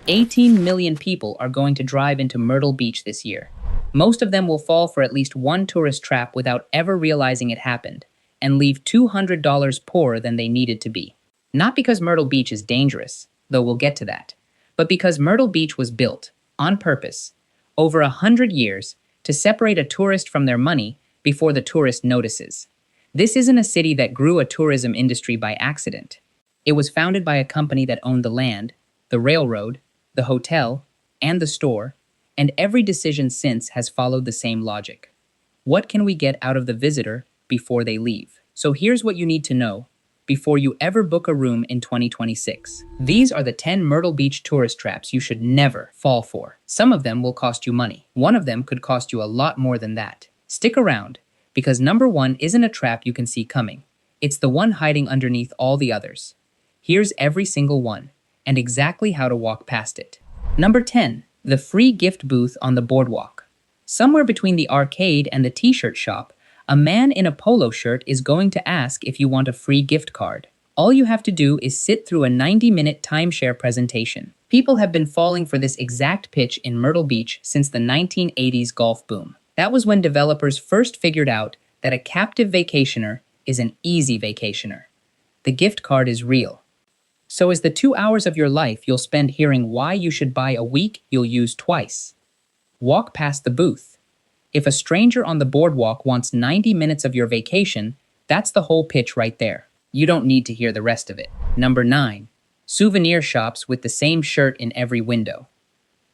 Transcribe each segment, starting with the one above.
18 million people are going to drive into Myrtle Beach this year. Most of them will fall for at least one tourist trap without ever realizing it happened, and leave $200 poorer than they needed to be. Not because Myrtle Beach is dangerous, though we'll get to that, but because Myrtle Beach was built, on purpose, over 100 years, to separate a tourist from their money before the tourist notices. This isn't a city that grew a tourism industry by accident. It was founded by a company that owned the land, the railroad, the hotel, and the store, and every decision since has followed the same logic. What can we get out of the visitor before they leave? So here's what you need to know before you ever book a room in 2026. These are the 10 Myrtle Beach tourist traps you should never fall for. Some of them will cost you money. One of them could cost you a lot more than that. Stick around, because number one isn't a trap you can see coming. It's the one hiding underneath all the others. Here's every single one, and exactly how to walk past it. Number 10, the free gift booth on the boardwalk. Somewhere between the arcade and the t-shirt shop, a man in a polo shirt is going to ask if you want a free gift card. All you have to do is sit through a 90-minute timeshare presentation. People have been falling for this exact pitch in Myrtle Beach since the 1980s golf boom. That was when developers first figured out that a captive vacationer is an easy vacationer. The gift card is real. So is the 2 hours of your life you'll spend hearing why you should buy a week you'll use twice. Walk past the booth. If a stranger on the boardwalk wants 90 minutes of your vacation, that's the whole pitch right there. You don't need to hear the rest of it. Number 9, souvenir shops with the same shirt in every window.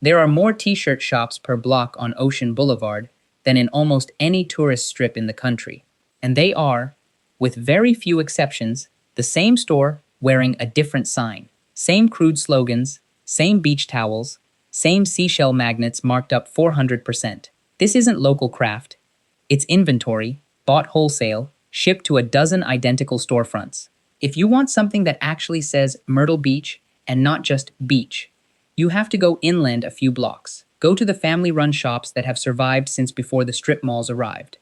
There are more t-shirt shops per block on Ocean Boulevard than in almost any tourist strip in the country. And they are, with very few exceptions, the same store wearing a different sign. Same crude slogans, same beach towels, same seashell magnets marked up 400%. This isn't local craft. It's inventory, bought wholesale, shipped to a dozen identical storefronts. If you want something that actually says Myrtle Beach and not just beach, you have to go inland a few blocks. Go to the family-run shops that have survived since before the strip malls arrived.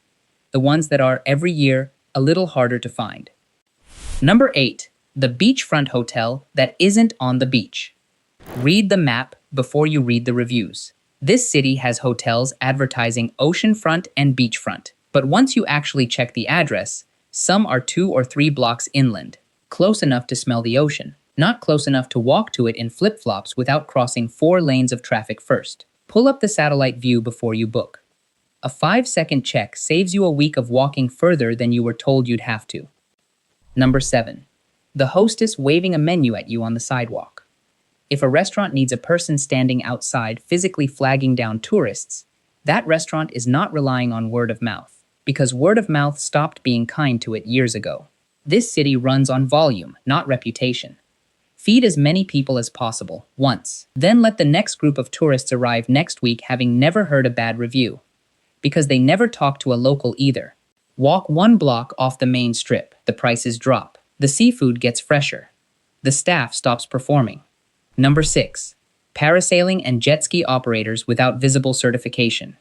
The ones that are, every year, a little harder to find. Number 8, the beachfront hotel that isn't on the beach. Read the map before you read the reviews. This city has hotels advertising oceanfront and beachfront, but once you actually check the address, some are 2 or 3 blocks inland, close enough to smell the ocean, not close enough to walk to it in flip-flops without crossing 4 lanes of traffic first. Pull up the satellite view before you book. A 5-second check saves you a week of walking further than you were told you'd have to. Number 7, the hostess waving a menu at you on the sidewalk. If a restaurant needs a person standing outside physically flagging down tourists, that restaurant is not relying on word of mouth, because word of mouth stopped being kind to it years ago. This city runs on volume, not reputation. Feed as many people as possible, once. Then let the next group of tourists arrive next week having never heard a bad review, because they never talk to a local either. Walk 1 block off the main strip, the prices drop. The seafood gets fresher. The staff stops performing. Number 6, parasailing and jet ski operators without visible certification.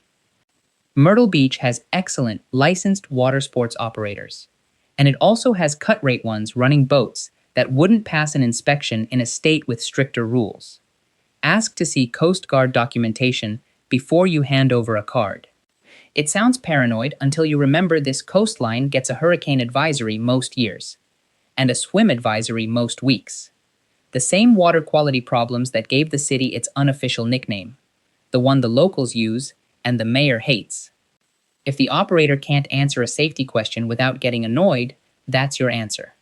Myrtle Beach has excellent licensed water sports operators, and it also has cut-rate ones running boats that wouldn't pass an inspection in a state with stricter rules. Ask to see Coast Guard documentation before you hand over a card. It sounds paranoid until you remember this coastline gets a hurricane advisory most years, and a swim advisory most weeks. The same water quality problems that gave the city its unofficial nickname, the one the locals use and the mayor hates. If the operator can't answer a safety question without getting annoyed, that's your answer.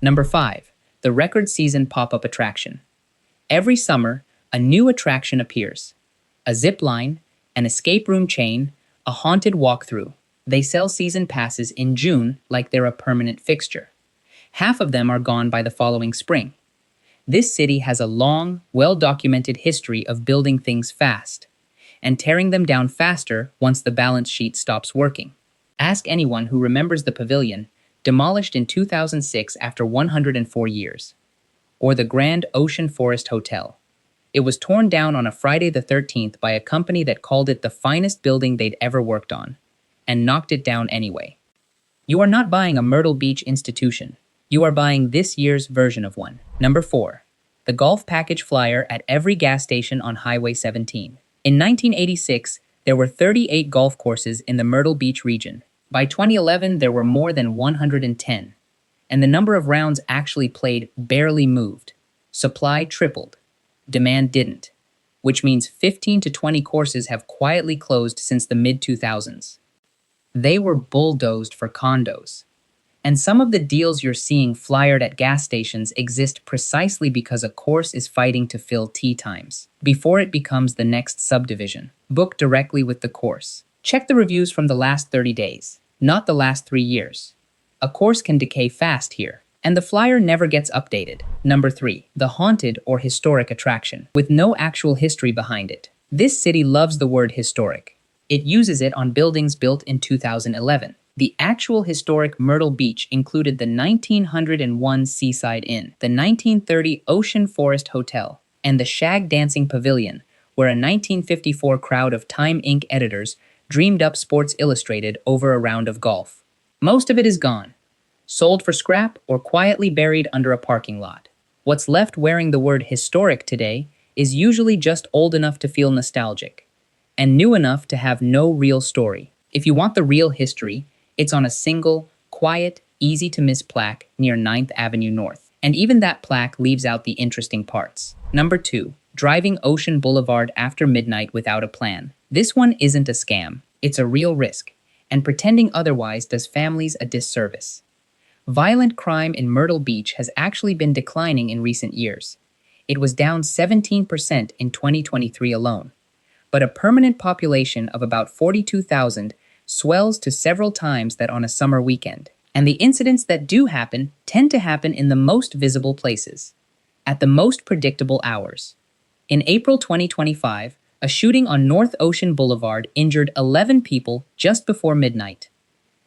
Number 5, the record season pop-up attraction. Every summer, a new attraction appears. A zip line, an escape room chain, a haunted walkthrough. They sell season passes in June like they're a permanent fixture. Half of them are gone by the following spring. This city has a long, well-documented history of building things fast and tearing them down faster once the balance sheet stops working. Ask anyone who remembers the Pavilion, demolished in 2006 after 104 years, or the Grand Ocean Forest Hotel. It was torn down on a Friday the 13th by a company that called it the finest building they'd ever worked on, and knocked it down anyway. You are not buying a Myrtle Beach institution. You are buying this year's version of one. Number 4, the golf package flyer at every gas station on Highway 17. In 1986, there were 38 golf courses in the Myrtle Beach region. By 2011, there were more than 110, and the number of rounds actually played barely moved. Supply tripled. Demand didn't, which means 15 to 20 courses have quietly closed since the mid-2000s. They were bulldozed for condos. And some of the deals you're seeing flyered at gas stations exist precisely because a course is fighting to fill tee times before it becomes the next subdivision. Book directly with the course. Check the reviews from the last 30 days, not the last 3 years. A course can decay fast here, and the flyer never gets updated. Number 3, the haunted or historic attraction, with no actual history behind it. This city loves the word historic. It uses it on buildings built in 2011. The actual historic Myrtle Beach included the 1901 Seaside Inn, the 1930 Ocean Forest Hotel, and the Shag Dancing Pavilion, where a 1954 crowd of Time Inc. editors dreamed up Sports Illustrated over a round of golf. Most of it is gone, sold for scrap or quietly buried under a parking lot. What's left wearing the word historic today is usually just old enough to feel nostalgic, and new enough to have no real story. If you want the real history, it's on a single, quiet, easy-to-miss plaque near 9th Avenue North. And even that plaque leaves out the interesting parts. Number 2, driving Ocean Boulevard after midnight without a plan. This one isn't a scam. It's a real risk. And pretending otherwise does families a disservice. Violent crime in Myrtle Beach has actually been declining in recent years. It was down 17% in 2023 alone. But a permanent population of about 42,000 swells to several times that on a summer weekend. And the incidents that do happen tend to happen in the most visible places, at the most predictable hours. In April 2025, a shooting on North Ocean Boulevard injured 11 people just before midnight.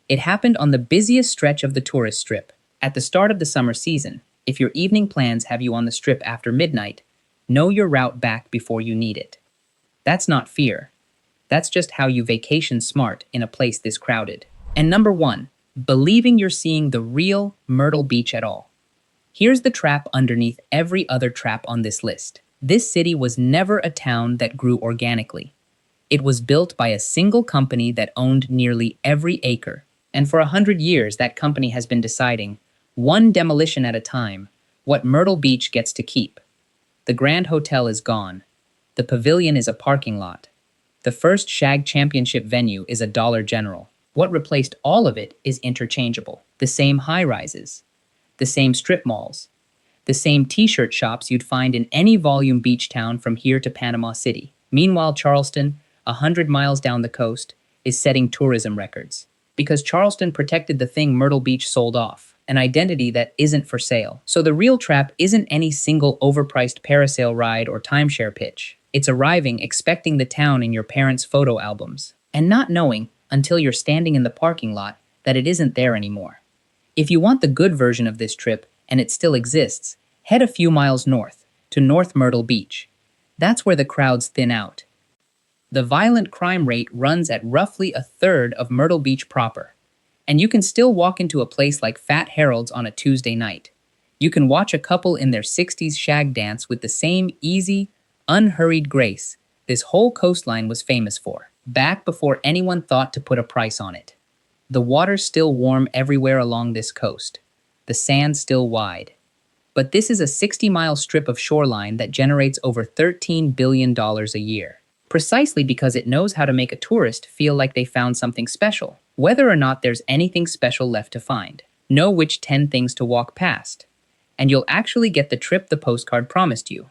It happened on the busiest stretch of the tourist strip. At the start of the summer season, if your evening plans have you on the strip after midnight, know your route back before you need it. That's not fear. That's just how you vacation smart in a place this crowded. And number 1, believing you're seeing the real Myrtle Beach at all. Here's the trap underneath every other trap on this list. This city was never a town that grew organically. It was built by a single company that owned nearly every acre. And for 100 years, that company has been deciding, one demolition at a time, what Myrtle Beach gets to keep. The Grand Hotel is gone. The Pavilion is a parking lot. The first Shag Championship venue is a Dollar General. What replaced all of it is interchangeable. The same high-rises, the same strip malls, the same t-shirt shops you'd find in any volume beach town from here to Panama City. Meanwhile, Charleston, 100 miles down the coast, is setting tourism records. Because Charleston protected the thing Myrtle Beach sold off, an identity that isn't for sale. So the real trap isn't any single overpriced parasail ride or timeshare pitch. It's arriving expecting the town in your parents' photo albums, and not knowing, until you're standing in the parking lot, that it isn't there anymore. If you want the good version of this trip, and it still exists, head a few miles north, to North Myrtle Beach. That's where the crowds thin out. The violent crime rate runs at roughly a third of Myrtle Beach proper, and you can still walk into a place like Fat Harold's on a Tuesday night. You can watch a couple in their 60s shag dance with the same easy, unhurried grace this whole coastline was famous for, back before anyone thought to put a price on it. The water's still warm everywhere along this coast, the sand still wide. But this is a 60-mile strip of shoreline that generates over $13 billion a year, precisely because it knows how to make a tourist feel like they found something special, whether or not there's anything special left to find. Know which 10 things to walk past, and you'll actually get the trip the postcard promised you.